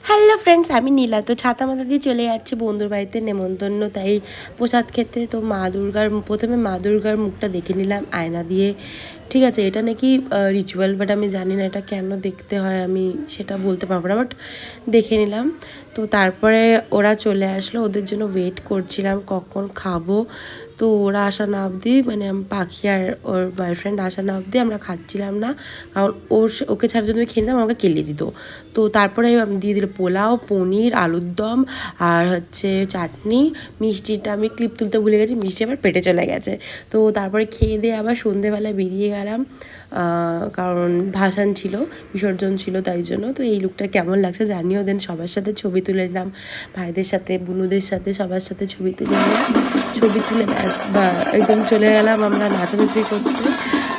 Hello friends, আমি নীলা। তো ছাতা মাথা দিয়ে চলে যাচ্ছি বন্ধুর বাড়িতে নেমন্তন্ন, তাই প্রসাদ খেতে। তো প্রথমে মা দুর্গার মুখটা দেখে নিলাম আয়না দিয়ে। ঠিক আছে, এটা নাকি রিচুয়াল, বাট আমি জানি না এটা কেন দেখতে হয়, আমি সেটা বলতে পারবো না, বাট দেখে নিলাম। তো তারপরে ওরা চলে আসলো, ওদের জন্য ওয়েট করছিলাম কখন খাবো। তো ওরা আসা না অবধি, মানে পাখি আর ওর বয়ফ্রেন্ড আসা না অবধি আমরা খাচ্ছিলাম না, কারণ ওকে ছাড়া যদি আমি খেয়ে নিতাম আমাকে কেলে দিত। তো তারপরে দিয়ে দিল পোলাও, পনির, আলুর দম আর হচ্ছে চাটনি। মিষ্টিটা আমি ক্লিপ তুলতে ভুলে গেছি, মিষ্টি আবার পেটে চলে গেছে। তো তারপরে খেয়ে দিয়ে আবার সন্ধেবেলায় বেরিয়ে গেলাম, কারণ ভাসান ছিল, বিসর্জন ছিল, তাই জন্য। তো এই লুকটা কেমন লাগছে জানিও। দেন সবার সাথে ছবি তুলে নিলাম, ভাইদের সাথে, বুনুদের সাথে, সবার সাথে ছবি তুলে নিলাম। ছবি তুলে ব্যাস বা একদম চলে গেলাম আমরা নাচানাচি করতে।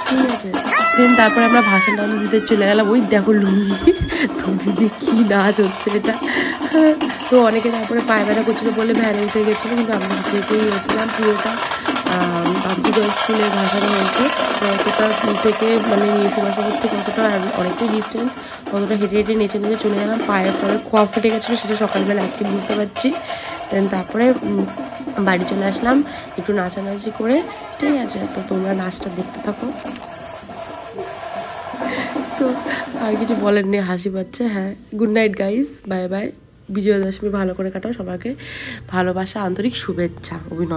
ঠিক আছে, দেন তারপরে আমরা ভাসান ডান্স দিতে চলে গেলাম। ওই দেখো লুঙ্গি, তো দিদি কী নাচ হচ্ছে এটা। তো অনেকে তারপরে পায়ে ব্যথা করছিলো বলে ভ্যানে উঠে গেছিলো, কিন্তু আমরা হেঁটেই গেছিলাম পুরোটা। বাবুগঞ্জ স্কুলে ভাসানো হয়েছে, অতটা থেকে মানে সুভাষনগর থেকে অতটা অনেকটাই ডিস্টেন্স, অতটা হেঁটে হেঁটে নেচে নেচে চলে গেলাম। পায়ের পরে খোয়া ফেটে গেছিলো, সেটা সকালবেলা একটু বুঝতে পারছি। দেন তারপরে বাড়ি চলে আসলাম একটু নাচানাচি করে। ঠিক আছে, তো তোমরা নাচটা দেখতে থাকো। তো আর কিছু বলার নেই, হাসি পাচ্ছে। হ্যাঁ, good night guys, bye bye. Bijoya Dashami ভালো করে কাটাও, সবাইকে ভালোবাসা, আন্তরিক শুভেচ্ছা, অভিনন্দন।